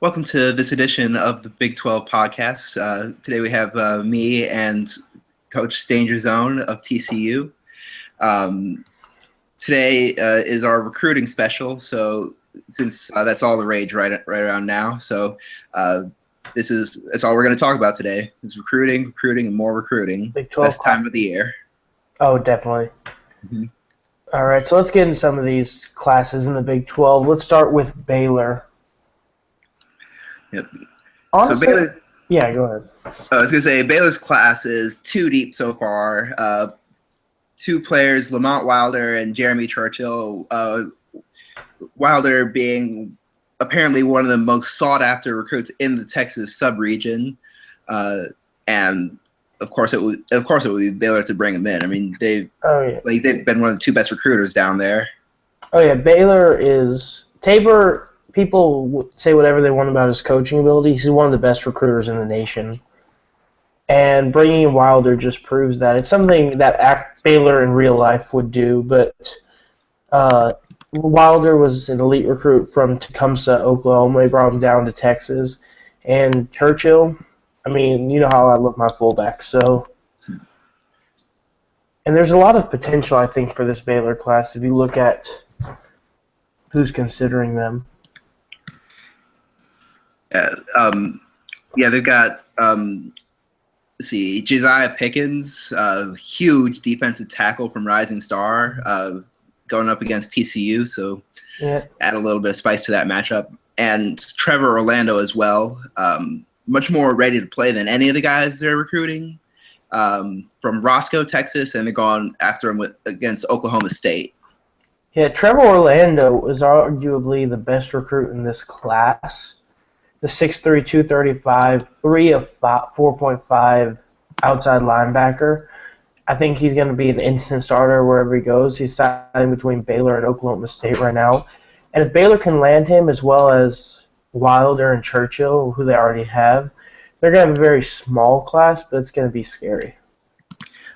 Welcome to this edition of the Big 12 podcast. Today we have me and Coach Danger Zone of TCU. Today is our recruiting special, so since that's all the rage right around now, so that's all we're going to talk about today is recruiting, and more recruiting. Big 12 Best time of the year. Oh, definitely. Mm-hmm. All right, so let's get into some of these classes in the Big 12. Let's start with Baylor. Yep. Honestly, so Baylor, yeah, go ahead. I was going to say Baylor's class is too deep so far. Two players, Lamont Wilder and Jeremy Churchill. Wilder being apparently one of the most sought-after recruits in the Texas sub-region, and of course it would be Baylor to bring him in. I mean, they've been one of the two best recruiters down there. Oh yeah, Baylor is Tabor. People say whatever they want about his coaching ability. He's one of the best recruiters in the nation. And bringing in Wilder just proves that. It's something that Baylor in real life would do, but Wilder was an elite recruit from Tecumseh, Oklahoma. They brought him down to Texas. And Churchill, I mean, you know how I love my fullbacks. So, and there's a lot of potential, I think, for this Baylor class if you look at who's considering them. They've got let's see, Josiah Pickens, huge defensive tackle from Rising Star, going up against TCU, so add a little bit of spice to that matchup. And Trevor Orlando as well, much more ready to play than any of the guys they're recruiting, from Roscoe, Texas, and they're going after him against Oklahoma State. Yeah, Trevor Orlando is arguably the best recruit in this class. The 6'3", 235, 3 of 4.5 outside linebacker. I think he's going to be an instant starter wherever he goes. He's signing between Baylor and Oklahoma State right now. And if Baylor can land him as well as Wilder and Churchill, who they already have, they're going to have a very small class, but it's going to be scary.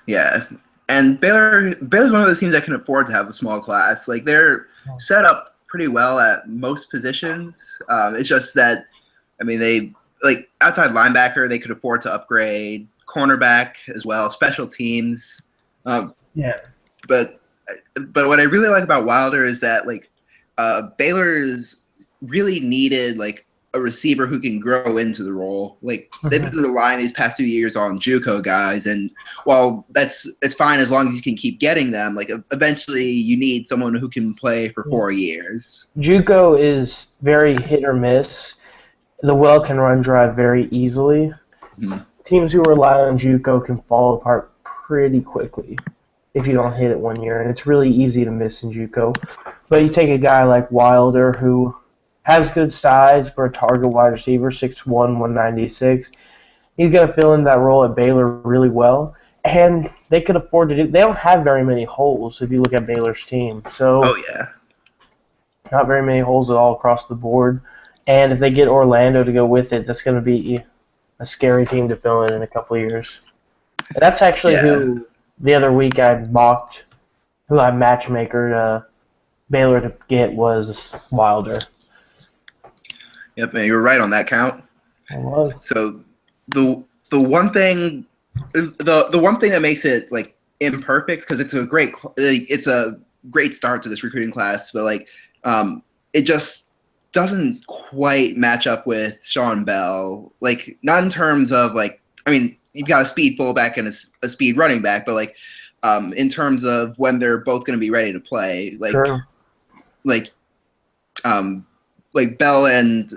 Yeah, and Baylor's one of those teams that can afford to have a small class. Like, they're set up pretty well at most positions. It's just that, I mean, they outside linebacker, they could afford to upgrade, cornerback as well, special teams. But what I really like about Wilder is that Baylor's really needed a receiver who can grow into the role. They've been relying these past 2 years on JUCO guys, and while it's fine as long as you can keep getting them, eventually you need someone who can play for 4 years. JUCO is very hit or miss. The well can run dry very easily. Mm-hmm. Teams who rely on JUCO can fall apart pretty quickly if you don't hit it 1 year, and it's really easy to miss in JUCO. But you take a guy like Wilder, who has good size for a target wide receiver, 6'1", 196. He's going to fill in that role at Baylor really well, and they could afford to do. They don't have very many holes if you look at Baylor's team. So, not very many holes at all across the board. And if they get Orlando to go with it, that's going to be a scary team to fill in a couple of years. And that's actually who the other week I mocked, who I matchmakered Baylor to get was Wilder. Yep, man, you were right on that count. I was. So the one thing that makes it imperfect, because it's a great start to this recruiting class, but it just doesn't quite match up with Sean Bell. Not in terms of I mean, you've got a speed fullback and a speed running back, but in terms of when they're both going to be ready to play, Sure. Bell and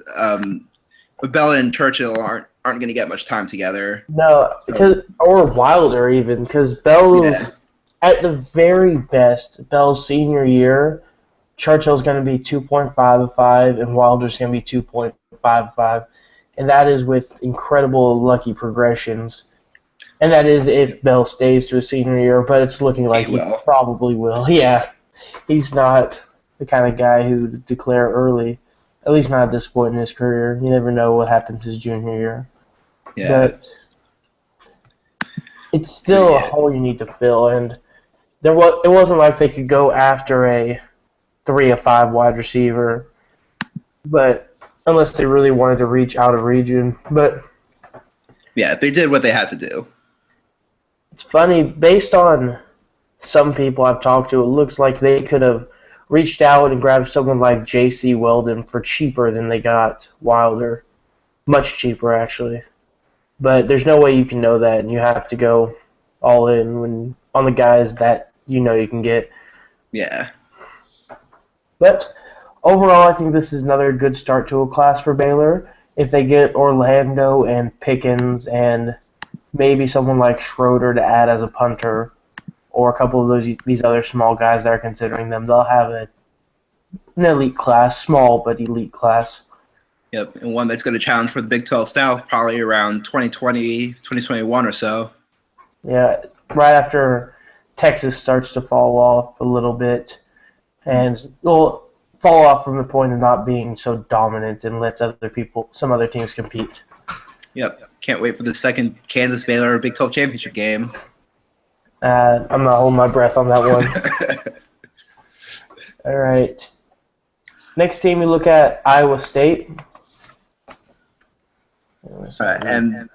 Churchill aren't going to get much time together. No, or Wilder even, because Bell's at the very best. Bell's senior year, Churchill's going to be 2.55 and Wilder's going to be 2.55, and that is with incredible lucky progressions. And that is if Bell stays to his senior year, but it's looking like he probably will. Yeah, he's not the kind of guy who would declare early, at least not at this point in his career. You never know what happens his junior year. Yeah. But it's still a hole you need to fill, and it wasn't like they could go after a 3 of 5 wide receiver, but unless they really wanted to reach out of region. But Yeah, they did what they had to do. it's funny, based on some people I've talked to, it looks like they could have reached out and grabbed someone like J.C. Weldon for cheaper than they got Wilder. Much cheaper, actually. But there's no way you can know that, and you have to go all in on the guys that you know you can get. Yeah. But overall, I think this is another good start to a class for Baylor. If they get Orlando and Pickens and maybe someone like Schroeder to add as a punter, or a couple of these other small guys that are considering them, they'll have an elite class, small but elite class. Yep, and one that's going to challenge for the Big 12 South probably around 2020, 2021 or so. Yeah, right after Texas starts to fall off a little bit, and will fall off from the point of not being so dominant and lets some other teams compete. Yep, can't wait for the second Kansas-Baylor Big 12 championship game. I'm not holding my breath on that one. All right. Next team we look at, Iowa State. And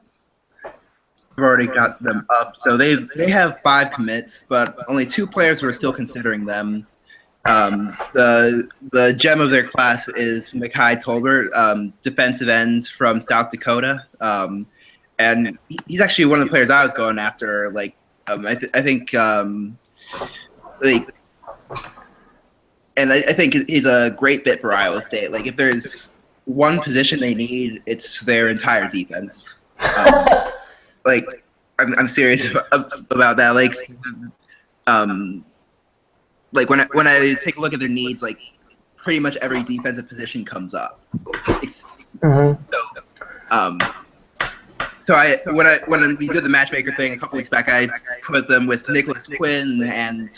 we've already got them up. So they have 5 commits, but only 2 players who are still considering them. The gem of their class is Mekhi Tolbert, defensive end from South Dakota. And he's actually one of the players I was going after. Like, I think he's a great fit for Iowa State. Like, if there's one position they need, it's their entire defense. Like, I'm serious about that. Like when I take a look at their needs, like pretty much every defensive position comes up. So when we did the matchmaker thing a couple weeks back, I put them with Nicholas Quinn, and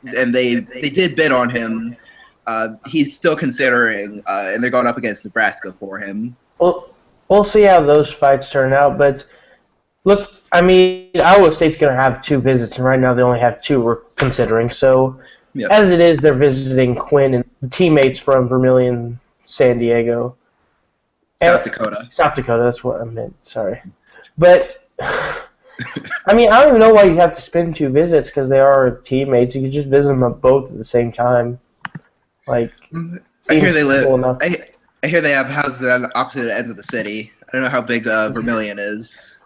they did bid on him. He's still considering, and they're going up against Nebraska for him. Well, we'll see how those fights turn out. But look, I mean, Iowa State's going to have 2 visits, and right now they only have 2 we're considering. So Yep. As it is, they're visiting Quinn and teammates from Vermilion, San Diego. South Dakota. South Dakota, that's what I meant. Sorry. But, I mean, I don't even know why you have to spend 2 visits because they are teammates. You could just visit them both at the same time. Like, I hear they live. I hear they have houses on opposite ends of the city. I don't know how big Vermilion is.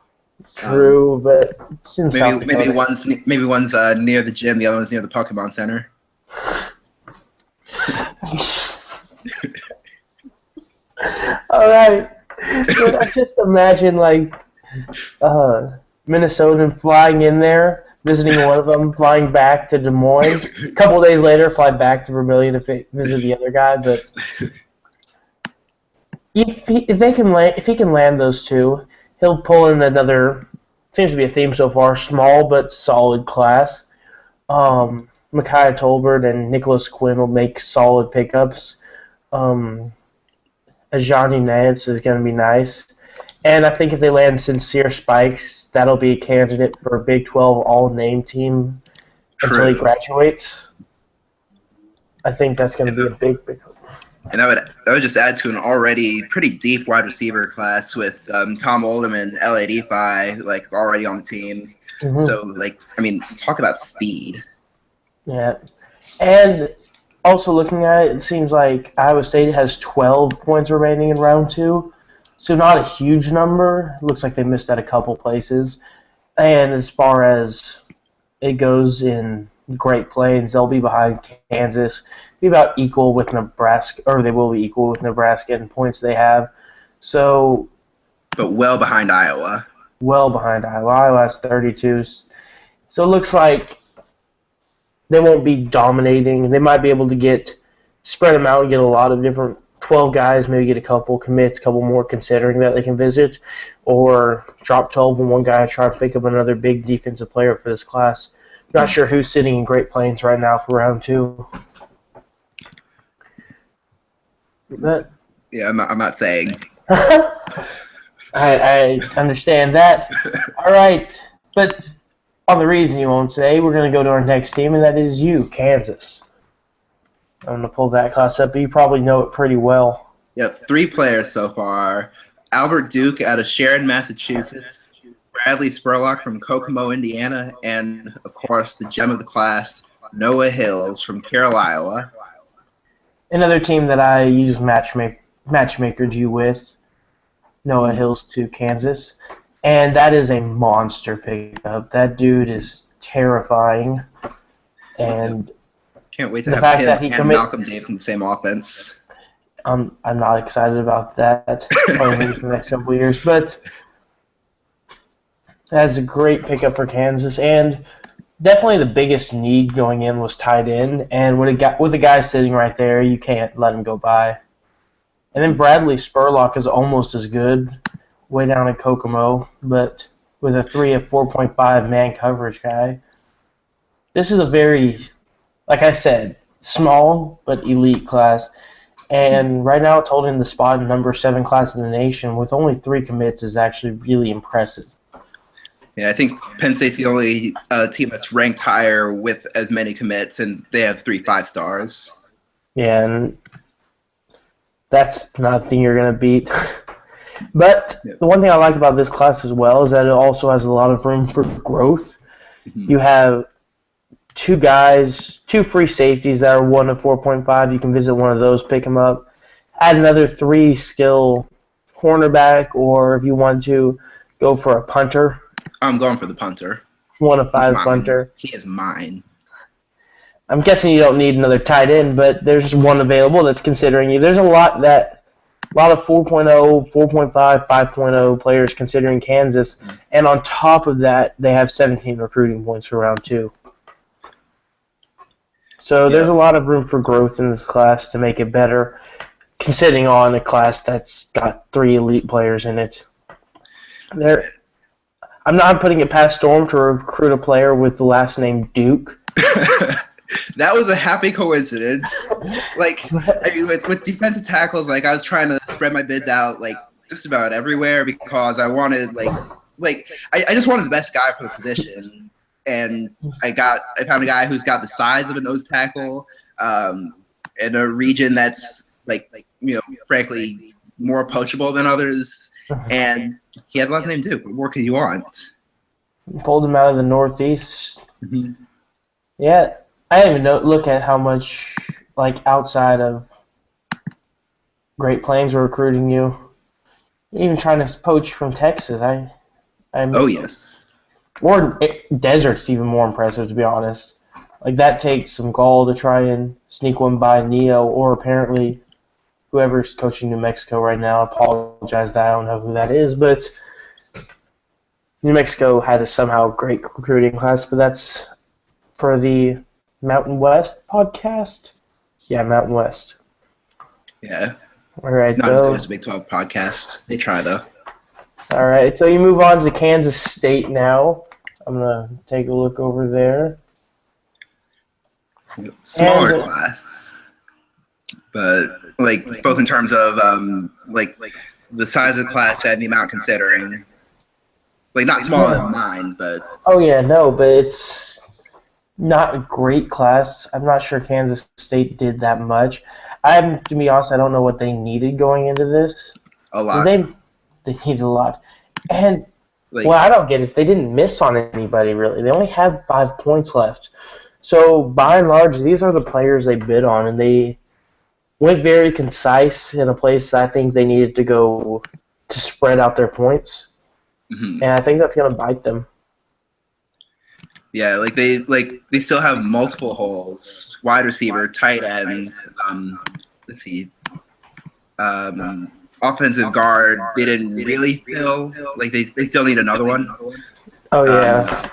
True, but it's in South Dakota. Maybe one's near the gym, the other one's near the Pokemon Center. All right. But I just imagine, like, Minnesotan flying in there, visiting one of them, flying back to Des Moines. A couple days later, fly back to Vermilion to visit the other guy. But if he can land those 2, he'll pull in another. Seems to be a theme so far: small but solid class. Mekhi Tolbert and Nicholas Quinn will make solid pickups. Ajani Nance is going to be nice. And I think if they land Sincere Spikes, that'll be a candidate for a Big 12 all-name team until he graduates. I think that's going to be a big. And that would just add to an already pretty deep wide receiver class with Tom Oldham and L.A. DeFi, like, already on the team. Mm-hmm. So, like, I mean, talk about speed. Yeah. And also looking at it, it seems like Iowa State has 12 points remaining in round 2. So not a huge number. It looks like they missed at a couple places. And as far as it goes in Great Plains, they'll be behind Kansas, be about equal with Nebraska, or they will be equal with Nebraska in points they have. So, but well behind Iowa. Well behind Iowa. Iowa has 32. So it looks like they won't be dominating. They might be able to spread them out and get a lot of different 12 guys, maybe get a couple commits, a couple more considering that they can visit, or drop 12 and one guy and try to pick up another big defensive player for this class. Not sure who's sitting in Great Plains right now for round 2. But yeah, I'm not saying. I understand that. All right, but on the reason you won't say, we're going to go to our next team, and that is Kansas. I'm going to pull that class up, but you probably know it pretty well. Yep, 3 players so far. Albert Duke out of Sharon, Massachusetts. Bradley Spurlock from Kokomo, Indiana. And, of course, the gem of the class, Noah Hills from Carroll, Iowa. Another team that I use Matchmaker G with, Noah Hills to Kansas. And that is a monster pickup. That dude is terrifying. And can't wait to have him and Malcolm Davis in the same offense. I'm not excited about that for the next couple of years, but that's a great pickup for Kansas, and definitely the biggest need going in was tight end, and with a guy sitting right there, you can't let him go by. And then Bradley Spurlock is almost as good, way down in Kokomo, but with a 4.5 man coverage guy. This is a very, like I said, small but elite class. And right now it's holding the spot in number 7 class in the nation with only 3 commits is actually really impressive. Yeah, I think Penn State's the only team that's ranked higher with as many commits, and they have 3 5-stars. Yeah, and that's nothing you're going to beat. But the one thing I like about this class as well is that it also has a lot of room for growth. Mm-hmm. You have 2 free safeties that are 1 of 4.5. You can visit one of those, pick them up. Add another 3 skill cornerback, or if you want to go for a punter. I'm going for the punter. 1 of 5 punter. He is mine. I'm guessing you don't need another tight end, but there's one available that's considering you. There's a lot of 4.0, 4.5, 5.0 players considering Kansas, and on top of that, they have 17 recruiting points for round 2. So there's a lot of room for growth in this class to make it better, considering on a class that's got 3 elite players in it. I'm not putting it past Storm to recruit a player with the last name Duke. That was a happy coincidence. Like, I mean, with defensive tackles, like I was trying to spread my bids out like just about everywhere because I wanted I just wanted the best guy for the position. And I found a guy who's got the size of a nose tackle, in a region that's frankly more poachable than others. And he had the last name too. What more could you want? Pulled him out of the Northeast. Mm-hmm. Yeah, I didn't even look at how much outside of Great Plains were recruiting you. Even trying to poach from Texas. Oh yes. Or Desert's even more impressive, to be honest. That takes some gall to try and sneak one by Neo, or apparently whoever's coaching New Mexico right now. I apologize that I don't know who that is, but New Mexico had a somehow great recruiting class, but that's for the Mountain West podcast. Yeah, Mountain West. Yeah. All right, it's not as good as the Big 12 podcast. They try, though. All right, so you move on to Kansas State now. I'm going to take a look over there. Smaller class. But, both in terms of, the size of the class and the amount considering. Not smaller than mine, but... Oh, yeah, no, but it's not a great class. I'm not sure Kansas State did that much. To be honest, I don't know what they needed going into this. A lot. They needed a lot. And what I don't get is they didn't miss on anybody, really. They only have 5 points left. So, by and large, these are the players they bid on, and they went very concise in a place I think they needed to go to spread out their points. Mm-hmm. And I think that's going to bite them. Yeah, they still have multiple holes. Wide receiver, tight end, let's see. Offensive guard, they didn't really fill. They still need another one. Oh, yeah.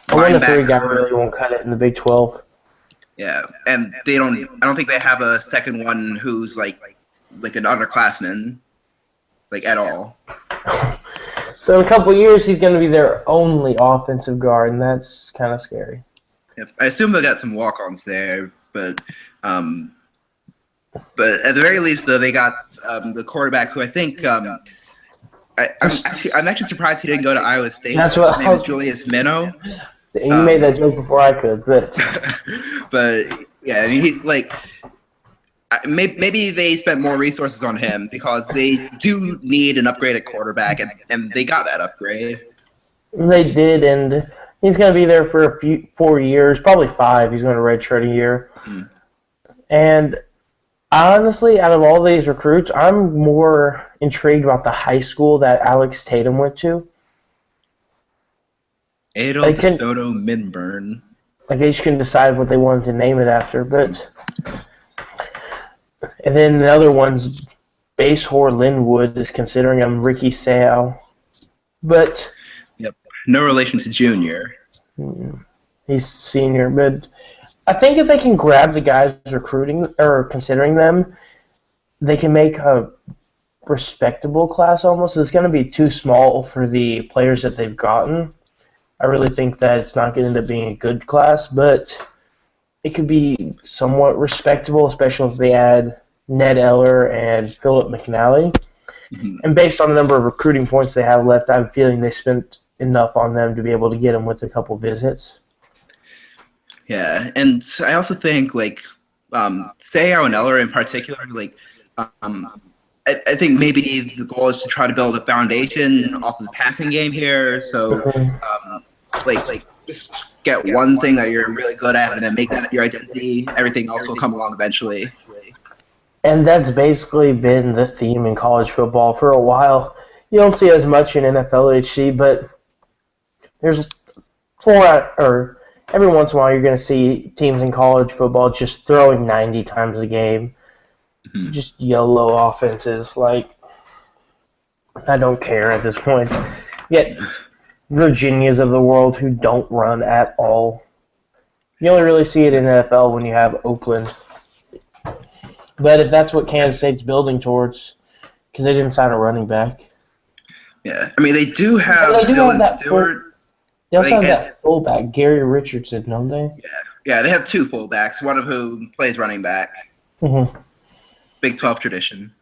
A 1-3 guy really won't cut it in the Big 12. Yeah, and I don't think they have a second one who's like an underclassman, at all. So in a couple of years, he's going to be their only offensive guard, and that's kind of scary. Yep. I assume they'll get some walk-ons there, but at the very least, though, they got the quarterback who I think I'm actually surprised he didn't go to Iowa State. His name is Julius Minnow. You made that joke before I could, but but yeah, I mean, maybe they spent more resources on him because they do need an upgraded quarterback, and they got that upgrade. They did, and he's going to be there for 4 years, probably 5. He's going to redshirt a year. And honestly, out of all these recruits, I'm more intrigued about the high school that Alex Tatum went to. Adel DeSoto Midburn. Like, they just couldn't decide what they wanted to name it after, but... And then the other one's Basehor Linwood is considering him Ricky Sao. But... Yep. No relation to Junior. He's senior, but I think if they can grab the guys recruiting or considering them, they can make a respectable class almost. It's going to be too small for the players that they've gotten. I really think that it's not going to end up being a good class, but it could be somewhat respectable, especially if they add Ned Eller and Philip McNally. And based on the number of recruiting points they have left, I'm feeling they spent enough on them to be able to get them with a couple visits. Yeah, and I also think, like, Sao and Eller in particular, like, I think maybe the goal is to try to build a foundation off of the passing game here. So, like just get one thing that you're really good at and then make that your identity. Everything else will come along eventually. And that's basically been the theme in college football for a while. You don't see as much in NFL HC, but there's every once in a while you're going to see teams in college football just throwing 90 times a game. Just YOLO offenses. Like, I don't care at this point. Yet, Virginias of the world who don't run at all. You only really see it in the NFL when you have Oakland. But if that's what Kansas State's building towards, because they didn't sign a running back. Yeah, I mean, they do have Dylan Stewart. They also have that fullback, Gary Richardson, don't they? Yeah, they have 2 fullbacks, one of whom plays running back. Big 12 tradition.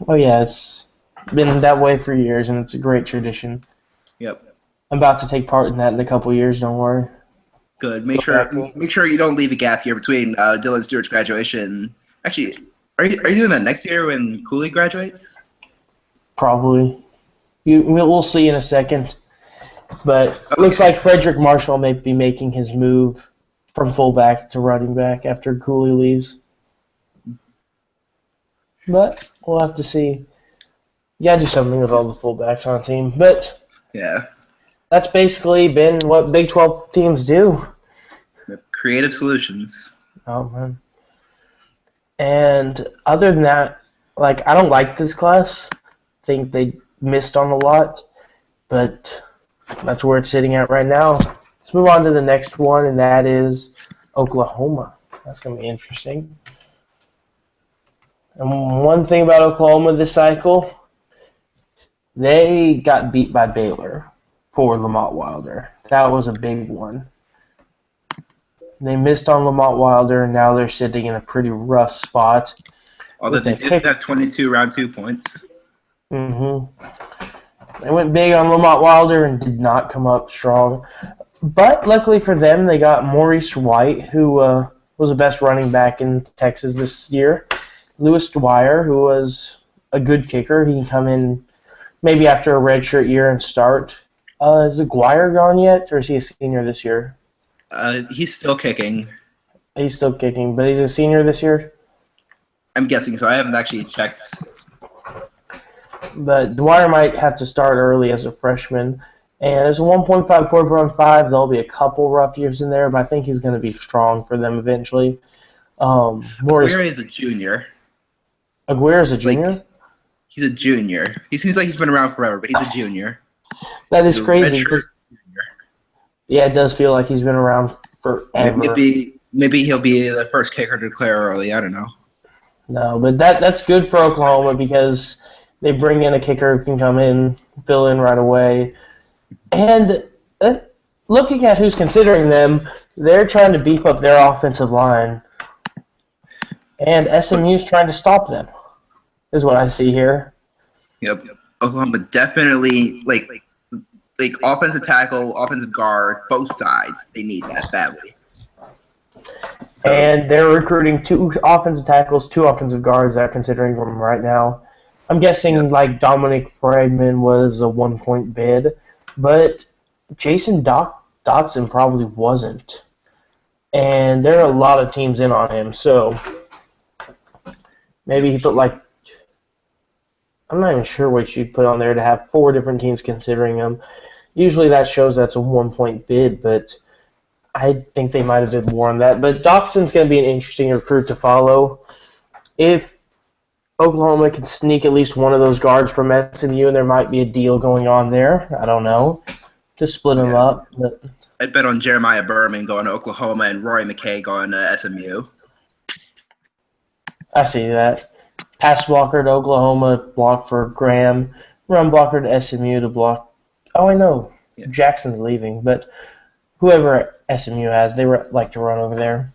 Oh, yeah, it's been that way for years, and it's a great tradition. Yep. I'm about to take part in that in a couple of years, don't worry. Good. Make sure you don't leave a gap here between Dylan Stewart's graduation. Actually, are you doing that next year when Cooley graduates? Probably. We'll see in a second. But it looks like Frederick Marshall may be making his move from fullback to running back after Cooley leaves. But we'll have to see. You got to do something with all the fullbacks on the team. But yeah, that's basically been what Big 12 teams do. Creative solutions. Oh, man. And other than that, like, I don't like this class. I think they missed on a lot. But that's where it's sitting at right now. Let's move on to the next one, and that is Oklahoma. That's going to be interesting. And one thing about Oklahoma this cycle, they got beat by Baylor for Lamont Wilder. That was a big one. They missed on Lamont Wilder, and now they're sitting in a pretty rough spot. Although they did have 22 round 2 points. They went big on Lamont Wilder and did not come up strong. But luckily for them, they got Maurice White, who was the best running back in Texas this year. Lewis Dwyer, who was a good kicker. He can come in maybe after a redshirt year and start. Is Dwyer gone yet, or is he a senior this year? He's still kicking. He's still kicking, but he's a senior this year? I'm guessing so. I haven't actually checked. But Dwyer might have to start early as a freshman. And as a 1.54 per 5, there'll be a couple rough years in there, but I think he's going to be strong for them eventually. Aguirre is a junior. Aguirre is a junior? Like, he's a junior. He seems like he's been around forever, but he's a junior. That is crazy. Yeah, it does feel like he's been around forever. Maybe he'll be the first kicker to declare early. I don't know. No, but that's good for Oklahoma because they bring in a kicker who can come in, fill in right away. And looking at who's considering them, they're trying to beef up their offensive line. And SMU's trying to stop them, is what I see here. Yep. Oklahoma definitely, like offensive tackle, offensive guard, both sides, they need that badly. So And they're recruiting 2 offensive tackles, 2 offensive guards. They're considering them right now. I'm yeah, guessing like Dominic Friedman was a 1-point bid, but Jason Dotson probably wasn't. And there are a lot of teams in on him, so maybe he put like, I'm not even sure what you'd put on there to have 4 different teams considering him. Usually that shows that's a 1-point bid, but I think they might have been more on that. But Doxson's going to be an interesting recruit to follow. If Oklahoma can sneak at least one of those guards from SMU, and there might be a deal going on there, I don't know, to split them yeah. up. But I'd bet on Jeremiah Berman going to Oklahoma and Rory McKay going to SMU. I see that. Pass blocker to Oklahoma, block for Graham. Run blocker to SMU to block. Oh, I know. Yeah. Jackson's leaving, but whoever SMU has, they like to run over there.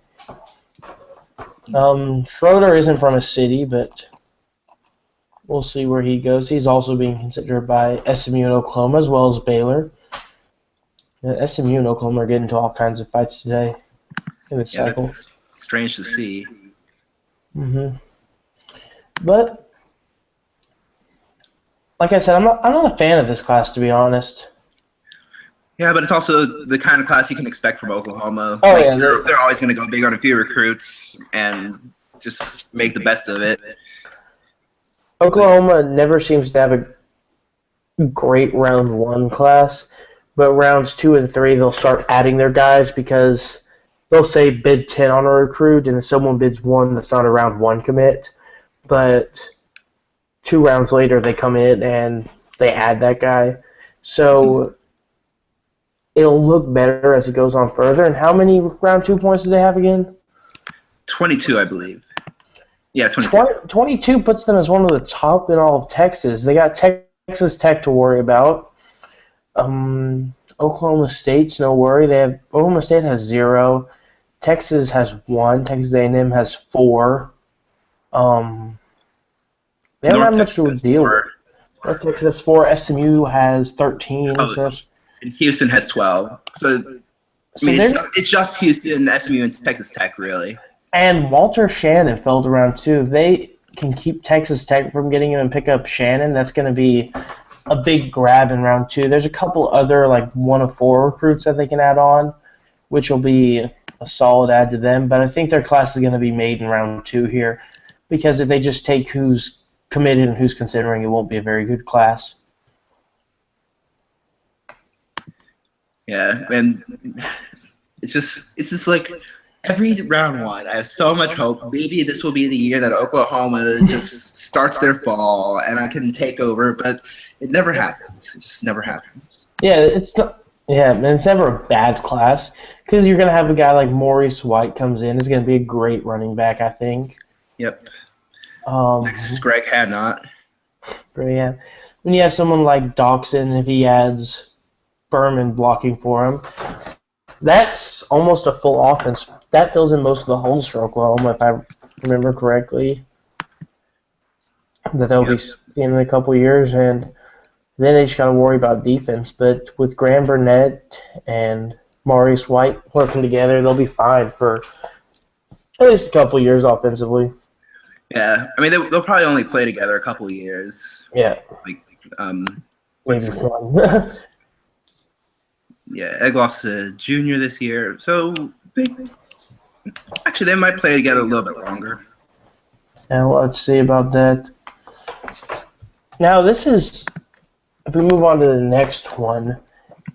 Schroeder isn't from a city, but we'll see where he goes. He's also being considered by SMU and Oklahoma as well as Baylor. And SMU and Oklahoma are getting into all kinds of fights today in this cycle. That's strange to see. But like I said, I'm not a fan of this class, to be honest. Yeah, but it's also the kind of class you can expect from Oklahoma. Oh, like, yeah, they're always going to go big on a few recruits and just make the best of it. Oklahoma never seems to have a great round 1 class, but rounds 2 and 3 they'll start adding their guys because they'll say bid 10 on a recruit, and if someone bids 1, that's not a round 1 commit. But 2 rounds later, they come in and they add that guy. So it'll look better as it goes on further. And how many round 2 points do they have again? 22, I believe. Yeah, 22. 22 puts them as one of the top in all of Texas. They got Texas Tech to worry about. Oklahoma State's no worry. Oklahoma State has 0. Texas has 1. Texas A&M has 4. They don't have much to deal with. North Texas has 4. SMU has 13. Oh, and Houston has 12. So, I mean, it's just Houston, SMU, and Texas Tech, really. And Walter Shannon fell to round 2. If they can keep Texas Tech from getting him and pick up Shannon, that's going to be a big grab in round 2. There's a couple other, like, 1 of 4 recruits that they can add on, which will be a solid add to them. But I think their class is going to be made in round 2 here, because if they just take who's committed and who's considering, it won't be a very good class. Yeah, and it's just like every round 1, I have so much hope. Maybe this will be the year that Oklahoma just starts their fall and I can take over, but it never happens. It just never happens. Yeah, it's not. Yeah, and it's never a bad class because you're gonna have a guy like Maurice White comes in. He's gonna be a great running back, I think. Yep. Next is Greg Hadnot. Yeah. When you have someone like Doxson, if he adds Berman blocking for him, that's almost a full offense. That fills in most of the holes for Oklahoma, if I remember correctly. That they'll be in a couple years, and then they just got to worry about defense. But with Graham Burnett and Maurice White working together, they'll be fine for at least a couple years offensively. Yeah, I mean they'll probably only play together a couple years. Yeah. Like maybe one. Yeah, Egloff's a junior this year, so actually they might play together a little bit longer. Yeah, well, let's see about that. Now, this is, if we move on to the next one,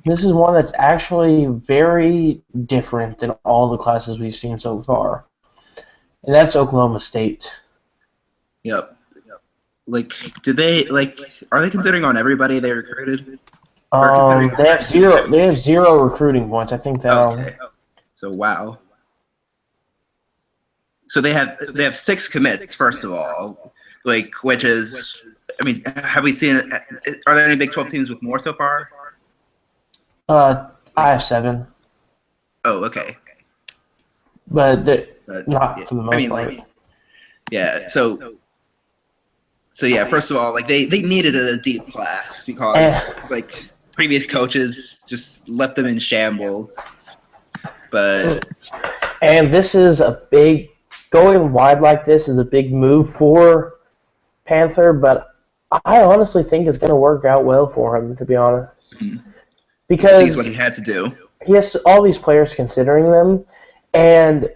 this is one that's actually very different than all the classes we've seen so far, and that's Oklahoma State. Yep. Like, are they considering on everybody they recruited? They have zero. They have 0 recruiting points. I think that. Okay. So wow. So they have 6 commits first of all, like, which is, I mean, have we seen? Are there any Big 12 teams with more so far? I have 7. Oh, okay. But not for the most part. Like, yeah. So yeah, first of all, like they needed a deep class because like previous coaches just left them in shambles. But And this is a big, going wide like this is a big move for Panther, but I honestly think it's going to work out well for him, to be honest. I think it's what Because he had to do. he has all these players considering them, and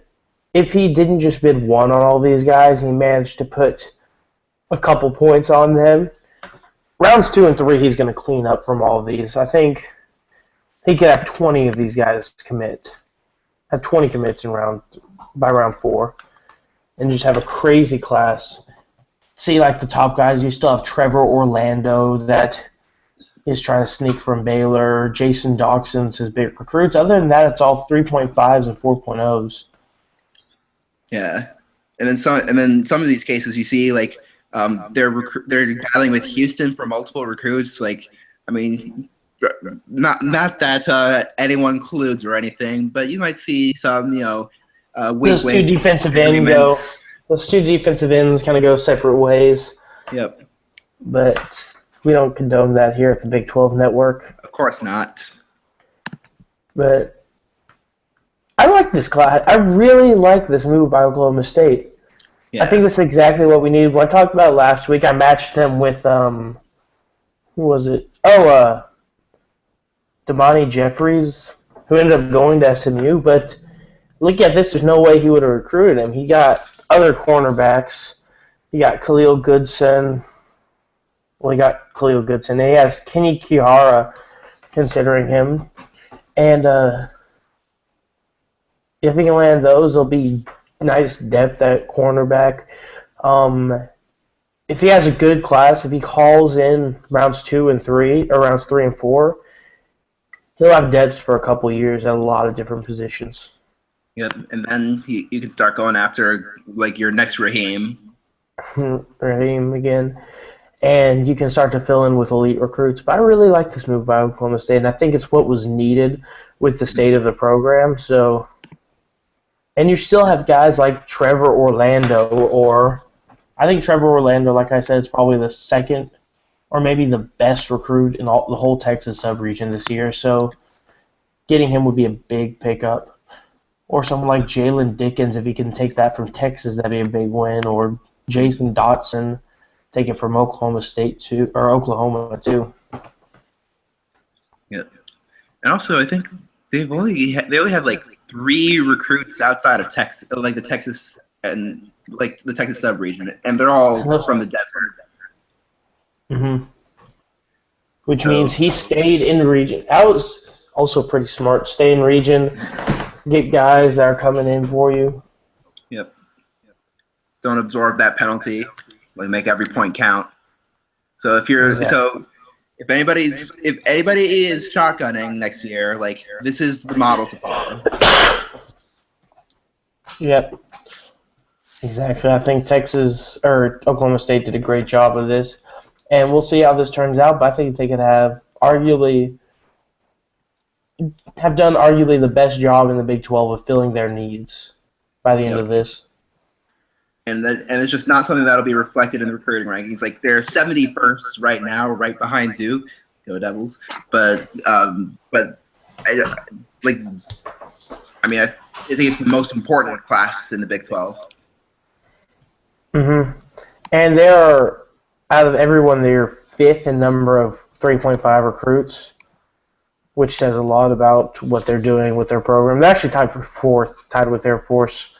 if he didn't just bid one on all these guys and he managed to put a couple points on them, rounds 2 and 3 he's going to clean up from all of these. I think he could have 20 of these guys commit, have 20 commits by round 4, and just have a crazy class. See, like the top guys, you still have Trevor Orlando that is trying to sneak from Baylor. Jason Dawson's his big recruits. Other than that, it's all 3.5s and 4.0s. Yeah, and then some of these cases you see like they're battling with Houston for multiple recruits. Like, I mean, not that anyone colludes or anything, but you might see some Those two defensive ends Those two defensive ends kind of go separate ways. Yep. But we don't condone that here at the Big 12 Network. Of course not. But I like this class. I really like this move by Oklahoma State. Yeah. I think this is exactly what we needed. When I talked about it last week, I matched him with, who was it? Damani Jeffries, who ended up going to SMU. But look at this. There's no way he would have recruited him. He got other cornerbacks. He got Khalil Goodson. Well, he got Khalil Goodson. And he has Kenny Kihara considering him. And if he can land those, there'll be nice depth at cornerback. If he has a good class, if he hauls in rounds 2 and 3, or rounds 3 and 4, he'll have depth for a couple years at a lot of different positions. Yep, and then you can start going after like your next Raheem. Raheem again. And you can start to fill in with elite recruits. But I really like this move by Oklahoma State, and I think it's what was needed with the state of the program. So, and you still have guys like Trevor Orlando, or I think Trevor Orlando, like I said, is probably the second or maybe the best recruit in the whole Texas sub-region this year. So getting him would be a big pickup. Or someone like Jalen Dickens, if he can take that from Texas, that'd be a big win. Or Jason Dotson, take it from Oklahoma State too, or Oklahoma too. Yeah, and also I think they only have like 3 recruits outside of Texas, like the Texas and like the Texas sub-region, and they're all from the desert. Mm-hmm. Which means he stayed in the region. That was also pretty smart. Stay in region, get guys that are coming in for you. Yep. Don't absorb that penalty. Like, make every point count. So if you're if anybody is shotgunning next year, like, this is the model to follow. Yep. Exactly. I think Texas or Oklahoma State did a great job of this. And we'll see how this turns out, but I think they could have done arguably the best job in the Big 12 of filling their needs by the end of this. And it's just not something that'll be reflected in the recruiting rankings. Like, they're 71st right now, right behind Duke. Go Devils! But I think it's the most important class in the Big 12. Mm-hmm. And they're, out of everyone, they're 5th in number of 3.5 recruits, which says a lot about what they're doing with their program. They're actually tied for 4th, tied with Air Force,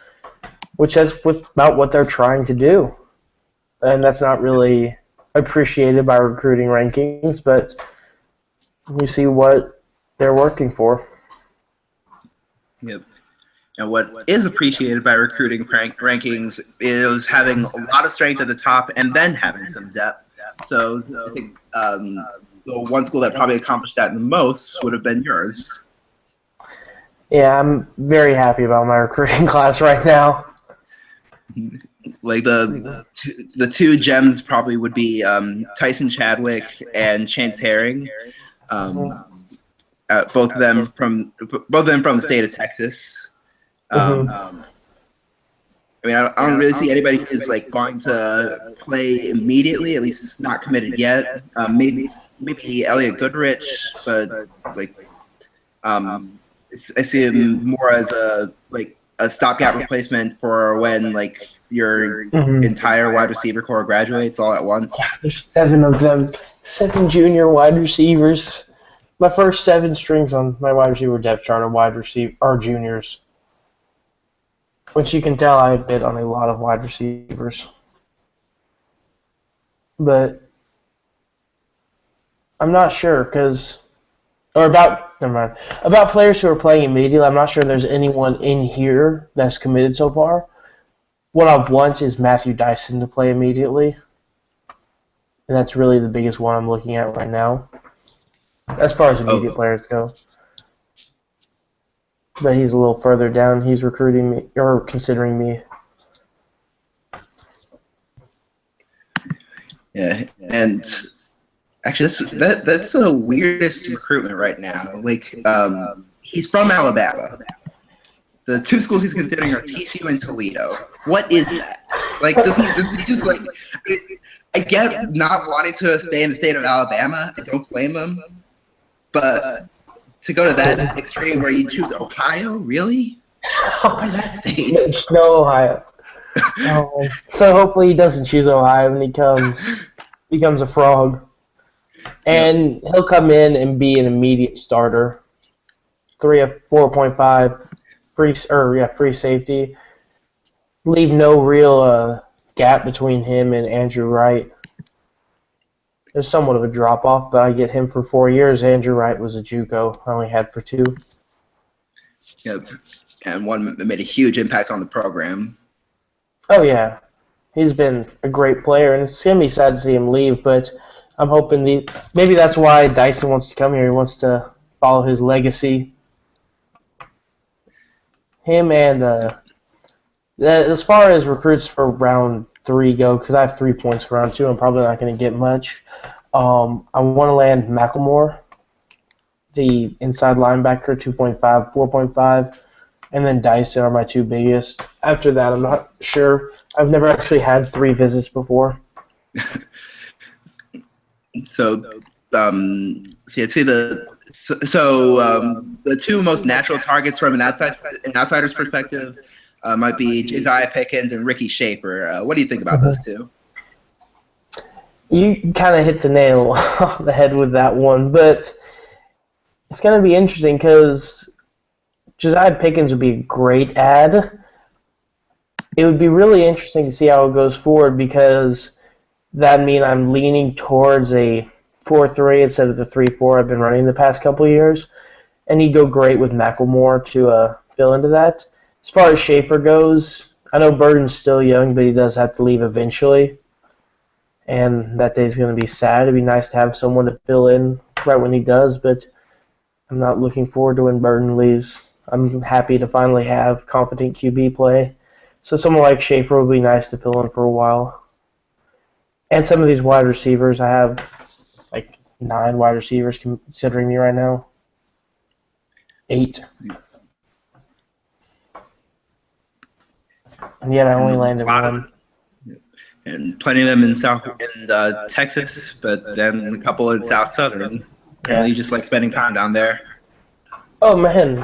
which says about what they're trying to do. And that's not really appreciated by recruiting rankings, but you see what they're working for. Yep. And what is appreciated by recruiting rankings is having a lot of strength at the top and then having some depth. So I think the one school that probably accomplished that the most would have been yours. Yeah, I'm very happy about my recruiting class right now. Like the two gems probably would be Tyson Chadwick and Chance Herring. Both of them from the state of Texas. I don't really see anybody who's like going to play immediately, at least not committed yet. Maybe Elliot Goodrich, but like I see him more as a a stopgap replacement for when like your entire wide receiver core graduates all at once. There's 7 of them. 7 junior wide receivers. My first 7 strings on my wide receiver depth chart are juniors. Which you can tell I bid on a lot of wide receivers. But I'm not sure about players who are playing immediately. I'm not sure there's anyone in here that's committed so far. What I want is Matthew Dyson to play immediately. And that's really the biggest one I'm looking at right now, as far as immediate players go. But he's a little further down. He's recruiting me, or considering me. Yeah, and actually, that's the weirdest recruitment right now. Like, he's from Alabama. The 2 schools he's considering are TCU and Toledo. What is that? Like, does he just like? I get not wanting to stay in the state of Alabama. I don't blame him, but to go to that extreme where you choose Ohio, really? Why that state? No, Ohio. So hopefully he doesn't choose Ohio and he becomes a frog. And he'll come in and be an immediate starter. 4.5 free safety. Leave no real gap between him and Andrew Wright. There's somewhat of a drop off, but I get him for 4 years. Andrew Wright was a JUCO. I only had for 2. Yep, and one that made a huge impact on the program. Oh yeah, he's been a great player, and it's gonna be sad to see him leave. But I'm hoping maybe that's why Dyson wants to come here. He wants to follow his legacy. Him and as far as recruits for round 3 go, because I have 3 points for round 2, I'm probably not going to get much. I want to land Macklemore, the inside linebacker, 2.5, 4.5, and then Dyson are my 2 biggest. After that, I'm not sure. I've never actually had 3 visits before. So, the 2 most natural targets from an outsider's perspective might be XII Pickens and Ricky Shaper. What do you think about those 2? You kind of hit the nail on the head with that one, but it's going to be interesting because XII Pickens would be a great ad. It would be really interesting to see how it goes forward because that means I'm leaning towards a 4-3 instead of the 3-4 I've been running the past couple of years, and he'd go great with Macklemore to fill into that. As far as Schaefer goes, I know Burden's still young, but he does have to leave eventually, and that day's going to be sad. It'd be nice to have someone to fill in right when he does, but I'm not looking forward to when Burden leaves. I'm happy to finally have competent QB play, so someone like Schaefer would be nice to fill in for a while. And some of these wide receivers, I have like 9 wide receivers considering me right now. 8. And yet I only landed 1. And plenty of them in Texas, but then a couple in South Southern. Yeah. You just like spending time down there. Oh man,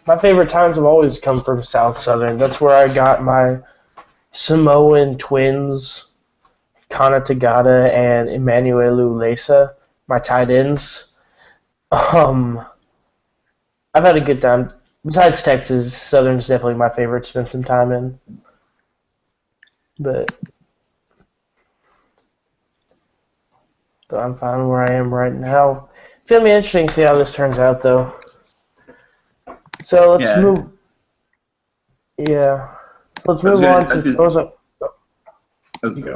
my favorite times have always come from South Southern. That's where I got my Samoan twins, Kana Tagada and Emmanuelu Lesa, my tight ends. I've had a good time. Besides Texas, Southern's definitely my favorite to spend some time in. But I'm fine where I am right now. It's going to be interesting to see how this turns out, though. So let's move. Yeah. So let's move on to.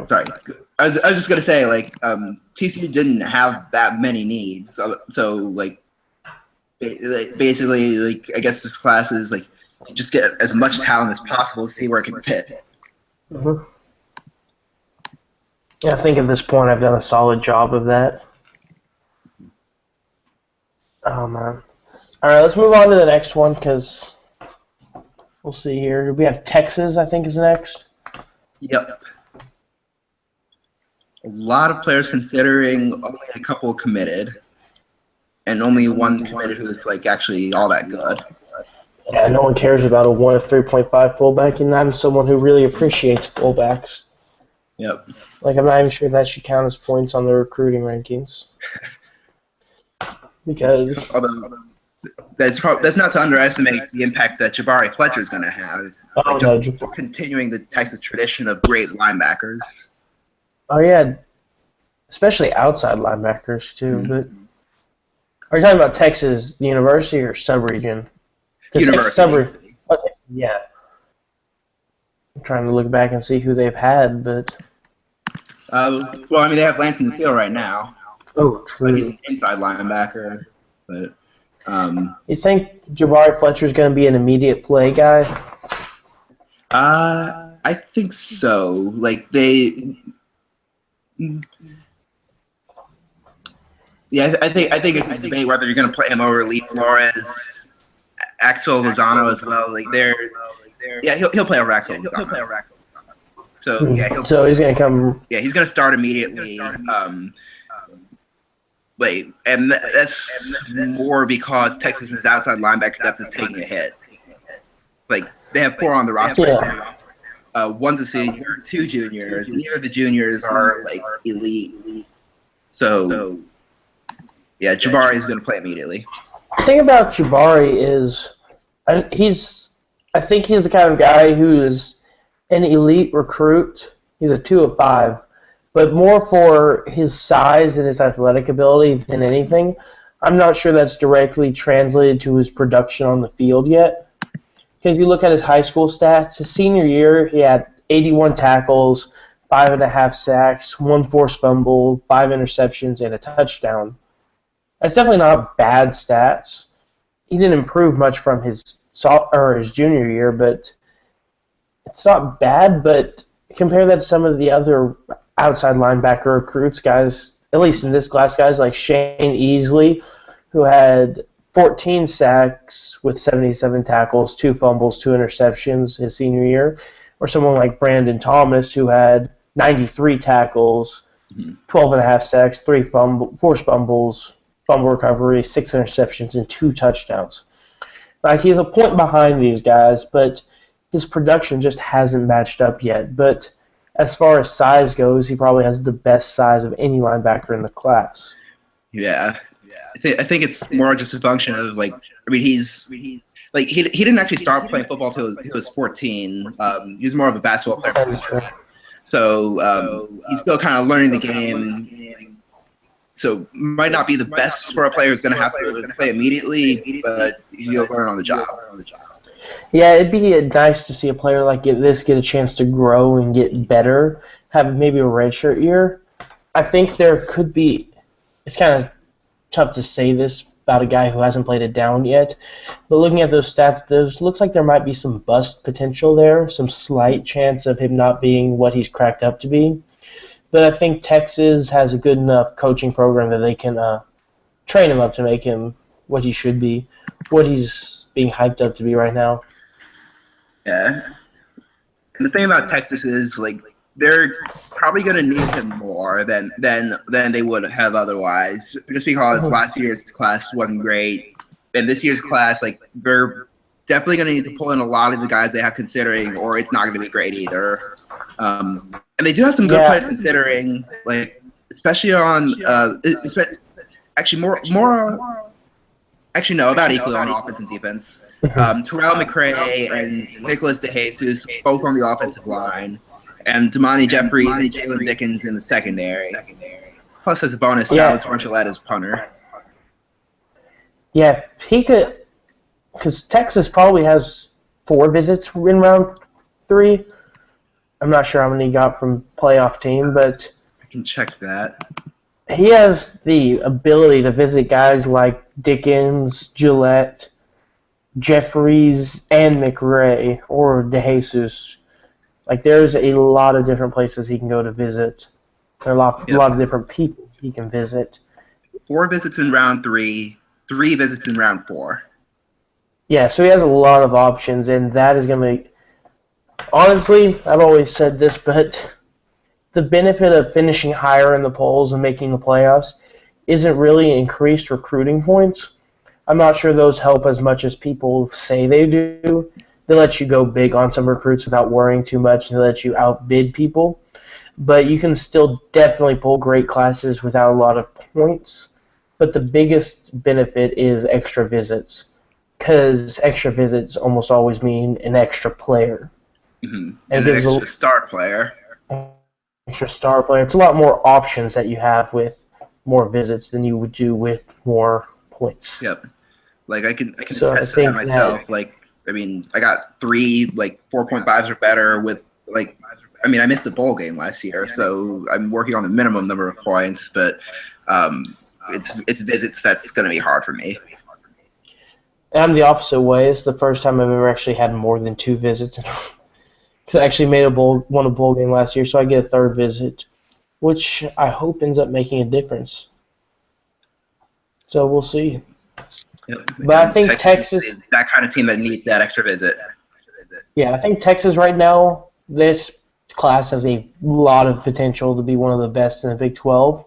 Sorry. I was just going to say, like, TCU didn't have that many needs. So like, basically, like, I guess this class is, like, just get as much talent as possible to see where it can fit. Mm-hmm. Yeah, I think at this point I've done a solid job of that. Oh, man. All right, let's move on to the next one because we'll see here. We have Texas, I think, is next. Yep. A lot of players considering, only a couple committed, and only one committed who's, like, actually all that good. Yeah, no one cares about a 1 of 3.5 fullback, and I'm someone who really appreciates fullbacks. Yep. Like, I'm not even sure that should count as points on the recruiting rankings. Because Although that's not to underestimate the impact that Jabari Fletcher is going to have. Like just continuing the Texas tradition of great linebackers. Oh yeah, especially outside linebackers too. Mm-hmm. But are you talking about Texas University or sub-region? University. Okay, yeah. I'm trying to look back and see who they've had, but. Well, I mean, they have Lansing Steele right now. Oh, true. But he's an inside linebacker. But you think Jabari Fletcher's going to be an immediate play guy? I think so. Like they. Yeah, I think it's a debate whether you're going to play him over Lee Flores, Axel Lozano as well. Like he'll play over Axel Lozano. So yeah, so he's going to come. Yeah, he's going to start immediately. And that's more because Texas's outside linebacker depth is taking a hit. Like they have 4 on the roster. Yeah. One's a senior, 2 juniors. Neither of the juniors are like elite. So yeah, Jabari is going to play immediately. The thing about Jabari is, I think he's the kind of guy who is an elite recruit. He's a 2 of 5, but more for his size and his athletic ability than anything. I'm not sure that's directly translated to his production on the field yet. Because you look at his high school stats, his senior year, he had 81 tackles, 5.5 sacks, 1 forced fumble, 5 interceptions, and a touchdown. That's definitely not bad stats. He didn't improve much from his junior year, but it's not bad. But compare that to some of the other outside linebacker recruits, guys, at least in this class, guys like Shane Easley, who had 14 sacks with 77 tackles, 2 fumbles, 2 interceptions his senior year, or someone like Brandon Thomas, who had 93 tackles, 12.5 sacks, 3 forced fumbles, fumble recovery, 6 interceptions, and 2 touchdowns. Like, he's a point behind these guys, but his production just hasn't matched up yet. But as far as size goes, he probably has the best size of any linebacker in the class. Yeah. I think it's more just a function of like, I mean, he didn't actually start playing football till he was 14. He was more of a basketball player. So he's still kind of learning the game. So might not be the best for a player who's going to have to play immediately, but he'll learn on the job. Yeah, it'd be nice to see a player like this get a chance to grow and get better, have maybe a redshirt year. I think there could be. It's kind of tough to say this about a guy who hasn't played it down yet, but looking at those stats, looks like there might be some bust potential there, some slight chance of him not being what he's cracked up to be. But I think Texas has a good enough coaching program that they can train him up to make him what he should be, what he's being hyped up to be right now. Yeah. And the thing about Texas is, like, they're probably going to need him more than they would have otherwise, just because last year's class wasn't great. And this year's class, like, they're definitely going to need to pull in a lot of the guys they have considering, or it's not going to be great either. And they do have some good players considering, like, especially on about equally on offense and defense. Terrell McRae and Nicholas DeJesus, both on the offensive line, and Damani Jeffries and Jalen Dickens in the secondary. Plus, as a bonus, Salvatore Gillette as punter. Yeah, if he could, because Texas probably has 4 visits in round 3. I'm not sure how many he got from playoff team, but I can check that. He has the ability to visit guys like Dickens, Gillette, Jeffries, and McRae, or DeJesus. Like, there's a lot of different places he can go to visit. There are a lot of different people he can visit. 4 visits in round 3, 3 visits in round 4. Yeah, so he has a lot of options, and that is going to make... Honestly, I've always said this, but the benefit of finishing higher in the polls and making the playoffs isn't really increased recruiting points, I'm not sure those help as much as people say they do. They let you go big on some recruits without worrying too much, and they let you outbid people. But you can still definitely pull great classes without a lot of points. But the biggest benefit is extra visits, because extra visits almost always mean an extra player. And And an it gives extra star player. an extra star player. It's a lot more options that you have with more visits than you would do with more points. Yep. Like I can So I attest to that think myself. Like I mean, I got 3 like 4.5s or better with like. I mean, I missed a bowl game last year, so I'm working on the minimum number of points. But it's visits that's going to be hard for me. I'm the opposite way. It's the first time I've ever actually had more than 2 visits. Because I actually won a bowl game last year, so I get a 3rd visit, which I hope ends up making a difference. So we'll see. Yep. But I think Texas is that kind of team that needs that extra visit. Yeah, I think Texas right now, this class has a lot of potential to be one of the best in the Big 12.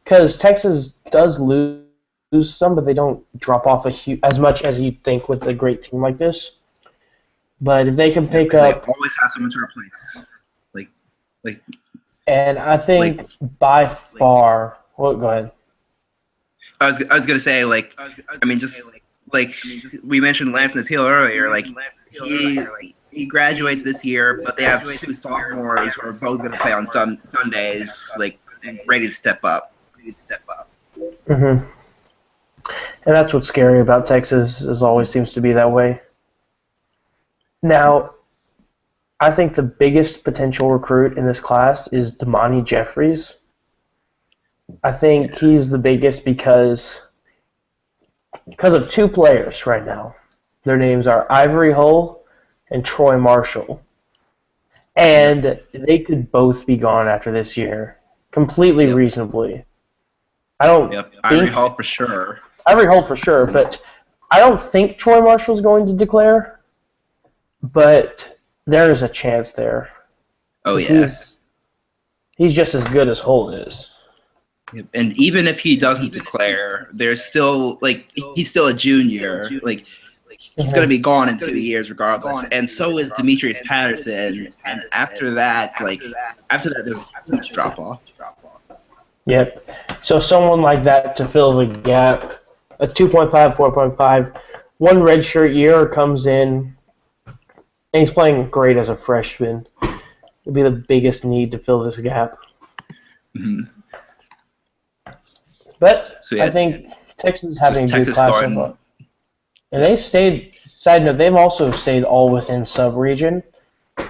Because Texas does lose some, but they don't drop off as much as you'd think with a great team like this. But if they can pick up, they always have someone to replace. Like, and I think by far, well, go ahead. I was gonna say I mean just like we mentioned Lance Natil earlier, like he graduates this year, but they have 2 sophomores who are both gonna play on Sundays, like ready to step up. Mm-hmm. And that's what's scary about Texas, is always seems to be that way. Now, I think the biggest potential recruit in this class is Damani Jeffries. I think he's the biggest because of 2 players right now. Their names are Ivory Hull and Troy Marshall. And they could both be gone after this year, completely reasonably. I don't think Ivory Hull for sure. Ivory Hull for sure, but I don't think Troy Marshall's going to declare. But there is a chance there. Oh yeah. He's just as good as Hull is. And even if he doesn't declare, there's still he's still a junior. Like he's going to be gone in 2 years regardless. And so is Demetrius Patterson. And after that, there's a huge drop off. Yep. So someone like that to fill the gap, a 2.5, 4.5, one redshirt year comes in, and he's playing great as a freshman. It'll be the biggest need to fill this gap. Mm-hmm. But I think Texas is having a good class so far. And they stayed, side note, they've also stayed all within sub-region,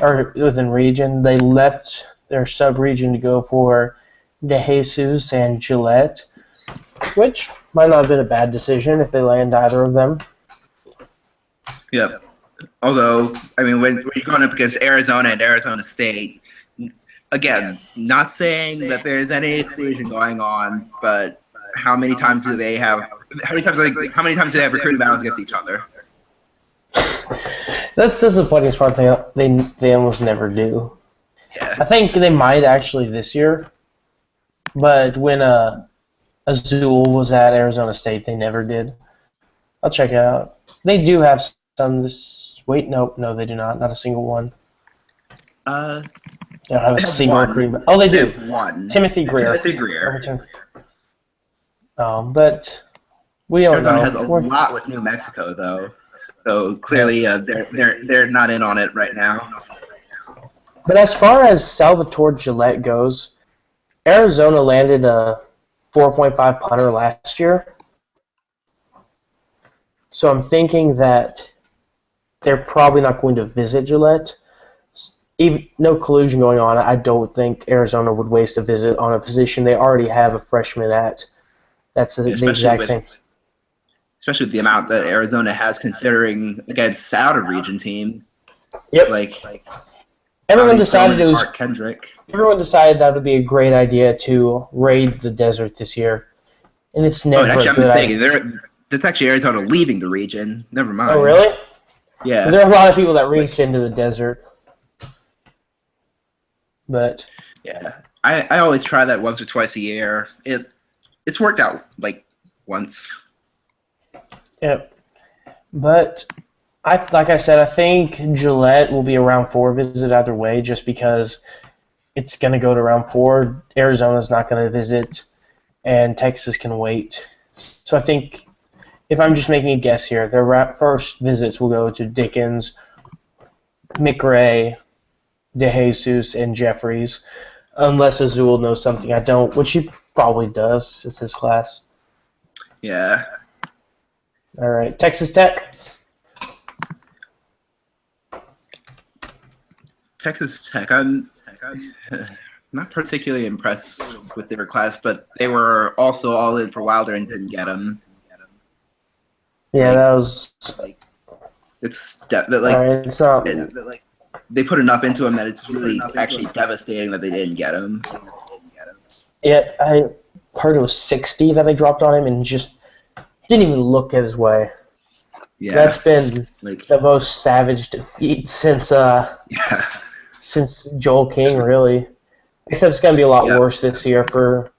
or within region. They left their sub-region to go for DeJesus and Gillette, which might not have been a bad decision if they land either of them. Yep. Although, I mean, when you're going up against Arizona and Arizona State, again, not saying that there's any collusion going on, but how many times do they have? How many times do they have recruiting battles against each other? That's the funniest part. They almost never do. Yeah. I think they might actually this year, but when Azul was at Arizona State, they never did. I'll check it out. They do have some. Wait, no, they do not. Not a single one. They don't have a single recruiting. Oh, they do. One. Timothy Greer. But we don't Arizona know. has a lot with New Mexico, though. So clearly, they're not in on it right now. But as far as Salvatore Gillette goes, Arizona landed a 4.5 punter last year. So I'm thinking that they're probably not going to visit Gillette. Even no collusion going on, I don't think Arizona would waste a visit on a position they already have a freshman at. That's the exact same. Especially with the amount that Arizona has considering against out of region team. Yep. Everyone decided it was Mark Kendrick. Everyone decided that would be a great idea to raid the desert this year, and it's never. Actually, I'm mistaken. That's actually Arizona leaving the region. Never mind. Oh, really? Yeah. There are a lot of people that reached into the desert, but yeah, I always try that once or twice a year. It's worked out once. Yep. But like I said, I think Gillette will be a round 4 visit either way, just because it's going to go to round 4. Arizona's not going to visit, and Texas can wait. So I think, if I'm just making a guess here, their first visits will go to Dickens, McRae, DeJesus, and Jeffries, unless Azul knows something I don't, which he probably does. It's his class. Yeah. All right, Texas Tech. Texas Tech. I'm not particularly impressed with their class, but they were also all in for Wilder and didn't get him. Yeah, that was. It's like, all right, it's not. They put enough into him that it's really actually devastating that they didn't get him. Yeah, I heard it was 60 that they dropped on him, and just didn't even look his way. Yeah, that's been the most savage defeat since Joel King, really. Except it's going to be a lot worse this year for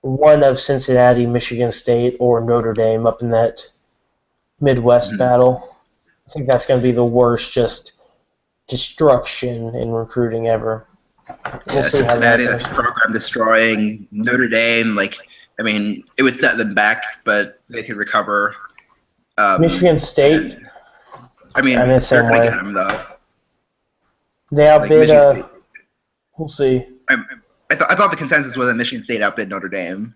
one of Cincinnati, Michigan State, or Notre Dame up in that Midwest battle. I think that's going to be the worst just destruction in recruiting ever. We'll see Cincinnati, that's program destroying. Notre Dame, it would set them back, but they could recover. Michigan State. They're going to get them, though. They outbid. We'll see. I thought the consensus was that Michigan State outbid Notre Dame.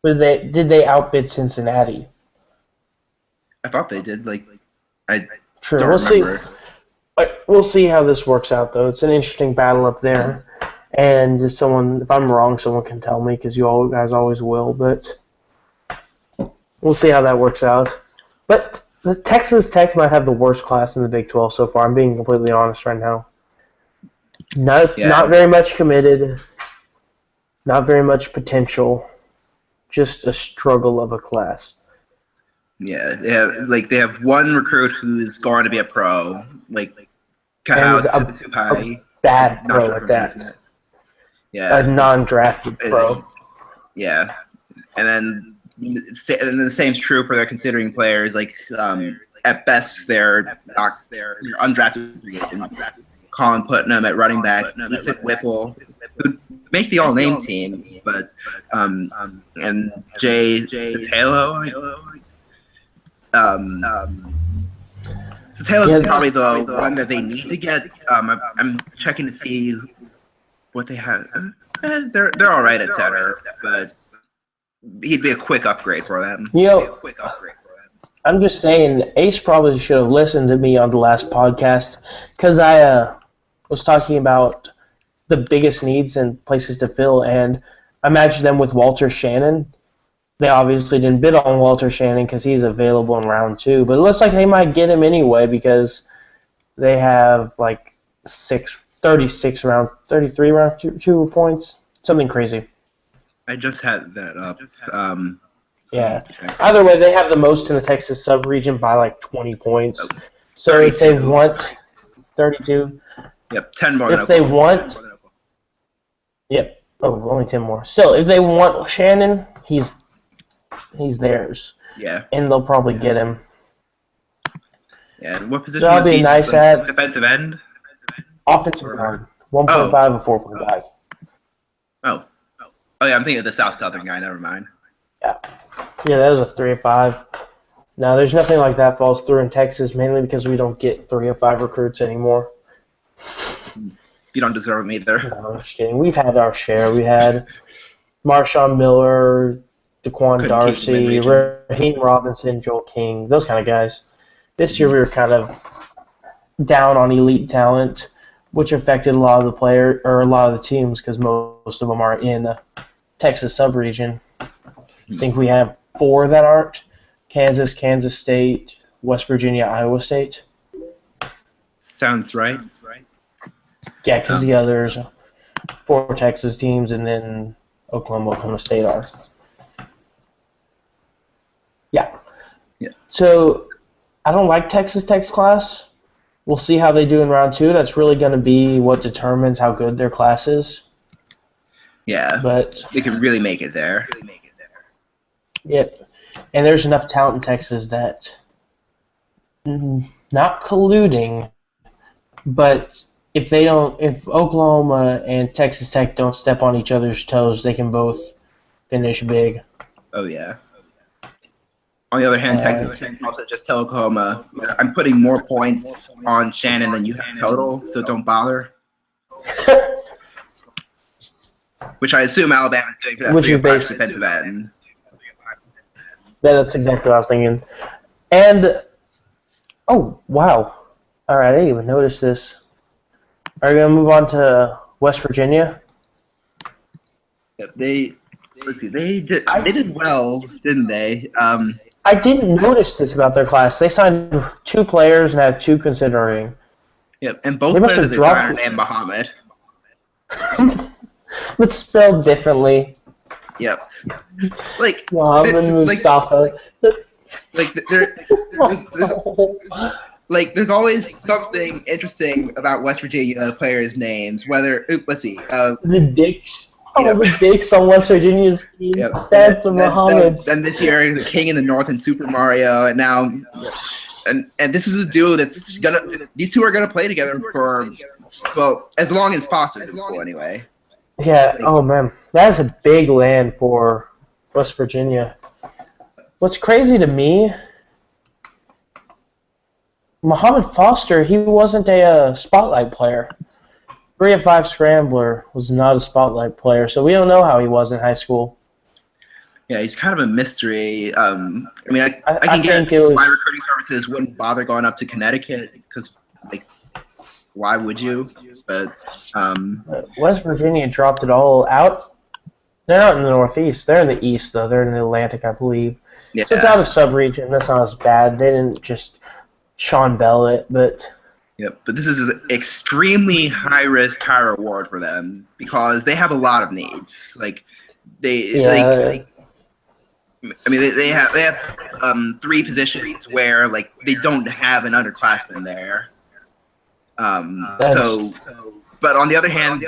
But did they outbid Cincinnati? I thought they did. True. We'll see. We'll see how this works out, though. It's an interesting battle up there. And if I'm wrong, someone can tell me, because you guys always will. But we'll see how that works out. But the Texas Tech might have the worst class in the Big 12 so far. I'm being completely honest right now. Not very much committed. Not very much potential. Just a struggle of a class. Yeah, they have one recruit who's going to be a pro, Kyle Tupai. Bad pro at that. Yeah, a non-drafted pro. Yeah, and then the same's true for their considering players. At best, they're undrafted. Colin Putnam at running back, Ethan Whipple, who make the all-name team, but and Jay Sotelo. Sotelo is probably the one that they need to get. I'm checking to see what they have. They're all right at center, but he'd be a quick upgrade for them. I'm just saying, Ace probably should have listened to me on the last podcast, because I was talking about the biggest needs and places to fill, and I matched them with Walter Shannon. They obviously didn't bid on Walter Shannon because he's available in round 2, but it looks like they might get him anyway, because they have 33 round 2 points, something crazy. I just had that up. Yeah. Either way, they have the most in the Texas sub-region by 20 points. So if they want 32. Yep, 10 more. If they want. Yep. Oh, only 10 more. Still, if they want Shannon, he's theirs. Yeah. And they'll probably get him. Yeah. And what position is he? A nice ad. Defensive end. Offensive guard. 1.5 or 4.5. Oh yeah, I'm thinking of the Southern guy. Never mind. Yeah, that was a 3 of 5. No, there's nothing like that falls through in Texas, mainly because we don't get 3 of 5 recruits anymore. You don't deserve them either. No, I'm just kidding. We've had our share. We had Marshawn Miller, Daquan Darcy, Raheem Robinson, Joel King, those kind of guys. This year we were kind of down on elite talent, which affected a lot of the teams, because most of them are in the Texas sub-region. I think we have 4 that aren't: Kansas, Kansas State, West Virginia, Iowa State. Sounds right. Yeah, because the others, 4 Texas teams, and then Oklahoma State are. Yeah. So I don't like Texas Tech's class. We'll see how they do in round 2. That's really going to be what determines how good their class is. Yeah, but they can really make it there. Yep. And there's enough talent in Texas that not colluding, but if Oklahoma and Texas Tech don't step on each other's toes, they can both finish big. Oh yeah. On the other hand, Texas can also just tell Oklahoma, I'm putting more points on Shannon than you have total, so don't bother. Which I assume Alabama's doing for that Which is defensive end. That's exactly what I was thinking. And, oh, wow. All right, I didn't even notice this. Are you going to move on to West Virginia? Yeah, they did well, didn't they? I didn't notice this about their class. They signed 2 players and had 2 considering. Yep, and both players they signed are named Muhammad. But spelled differently. Yep. Like Muhammad Mustafa. There's always something interesting about West Virginia players' names. Whether let's see, the Dicks. The Dicks on West Virginia's team. Yep. That's the Muhammads. And this year, the King in the North and Super Mario, and now, and this is a duo that's gonna. These two are gonna play together for, well, as long as Foster's in school anyway. Yeah. Oh man, that's a big land for West Virginia. What's crazy to me, Muhammad Foster, he wasn't a spotlight player. 3 of 5 scrambler was not a spotlight player, so we don't know how he was in high school. Yeah, he's kind of a mystery. I can get my recruiting services wouldn't bother going up to Connecticut because, like, why would you? But West Virginia dropped it all out. They're not in the Northeast. They're in the East, though. They're in the Atlantic, I believe. Yeah. So it's out of sub-region. That's not as bad. They didn't just Sean Bell it, but... Yep, but this is an extremely high-risk, high-reward for them because they have a lot of needs. They have 3 positions where they don't have an underclassman there. But on the other hand,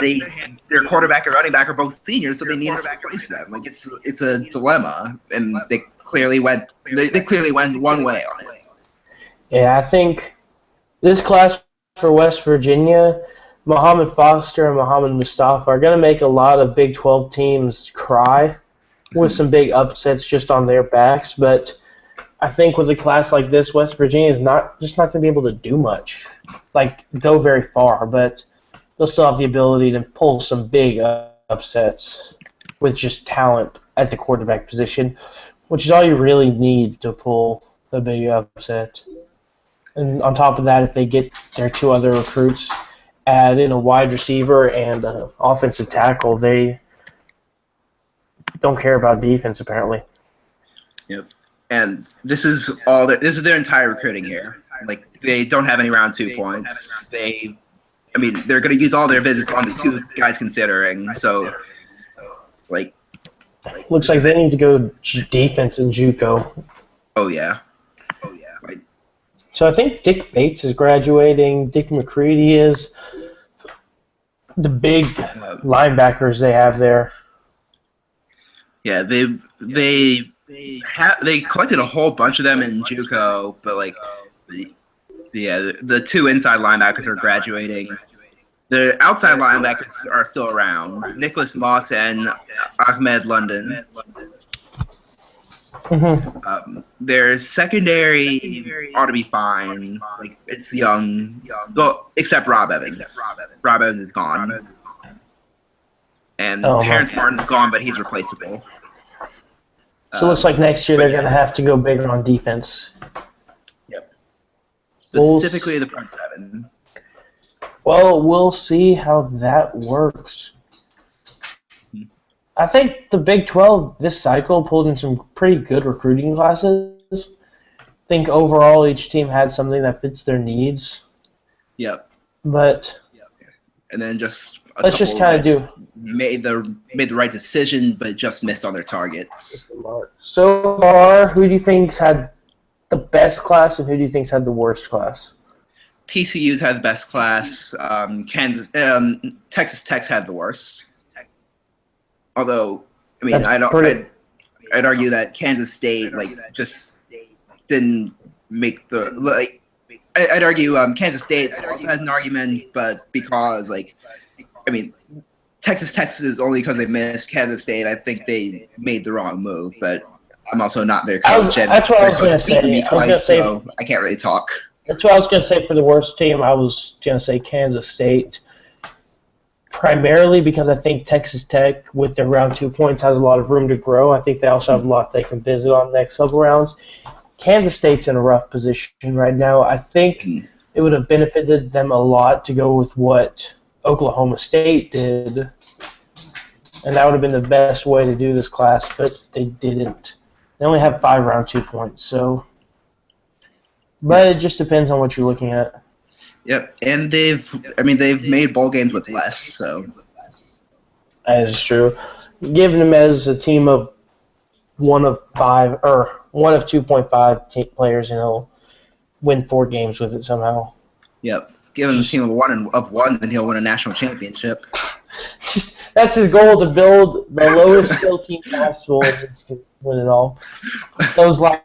their quarterback and running back are both seniors, so they need to replace them. It's a dilemma, and they clearly went one way on it. Yeah, I think this class for West Virginia, Muhammad Foster and Muhammad Mustafa are going to make a lot of Big 12 teams cry with some big upsets just on their backs. But I think with a class like this, West Virginia is not going to be able to do much, go very far. But they'll still have the ability to pull some big upsets with just talent at the quarterback position, which is all you really need to pull a big upset. And on top of that, if they get their 2 other recruits, add in a wide receiver and an offensive tackle, they don't care about defense apparently. Yep. And this is their entire recruiting here. They don't have any round 2 points. They're going to use all their visits on the 2 guys considering. So, looks like they need to go defense in JUCO. Oh yeah. So I think Dick Bates is graduating. Dick McCready is. The big linebackers they have there. Yeah, they collected a whole bunch of them in JUCO, but the 2 inside linebackers are graduating. The outside linebackers are still around. Nicholas Moss and Ahmed London. Mm-hmm. Their secondary ought to be fine. It's young. Well, except Rob Evans. Rob Evans is gone. And Terrence Martin's gone, but he's replaceable. So it looks like next year they're going to have to go bigger on defense. Yep. Specifically the front 7. Well, we'll see how that works. I think the Big 12 this cycle pulled in some pretty good recruiting classes. I think overall each team had something that fits their needs. Yep. But and then let's just kind of made the right decision, but just missed on their targets. So far, who do you think's had the best class, and who do you think's had the worst class? TCU's had the best class. Texas Tech's had the worst. Although, I I'd argue that Kansas State just didn't make the like. I'd argue Kansas State also has an argument, but because I mean, Texas is only because they missed Kansas State. I think they made the wrong move, but I'm also not their coach. That's what I was going to say. So I can't really talk. That's what I was going to say for the worst team. I was going to say Kansas State, primarily because I think Texas Tech, with their round 2 points, has a lot of room to grow. I think they also have a lot they can visit on the next couple rounds. Kansas State's in a rough position right now. I think it would have benefited them a lot to go with what Oklahoma State did, and that would have been the best way to do this class, but they didn't. They only have 5 round 2 points, so. But it just depends on what you're looking at. Yep, and they've made bowl games with less, so. That is true. Giving them as a team of one of 2.5 players, and he'll win 4 games with it somehow. Yep, give him a team of one, then he'll win a national championship. That's his goal, to build the lowest skill team possible, and he's going to win it all. It's those 5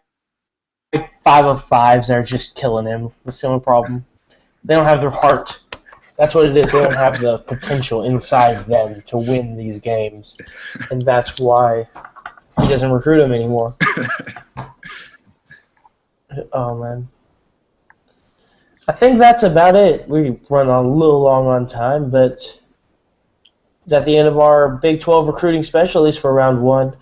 of 5s that are just killing him. That's the only problem. They don't have their heart. That's what it is. They don't have the potential inside them to win these games, and that's why he doesn't recruit them anymore. Oh, man. I think that's about it. We run a little long on time, but it's at the end of our Big 12 recruiting special, at least for round 1.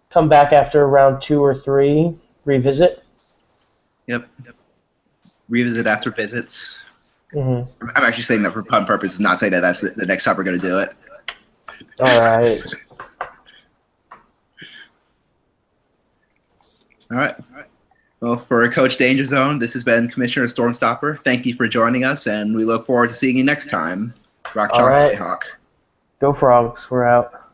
Come back after round 2 or 3, revisit. Yep. Revisit after visits. Mm-hmm. I'm actually saying that for pun purposes, not saying that that's the next time we're going to do it. All right. All right. Well, for Coach Danger Zone, this has been Commissioner Stormstopper. Thank you for joining us, and we look forward to seeing you next time. Rock Chalk, All right. Jayhawk. Go Frogs. We're out.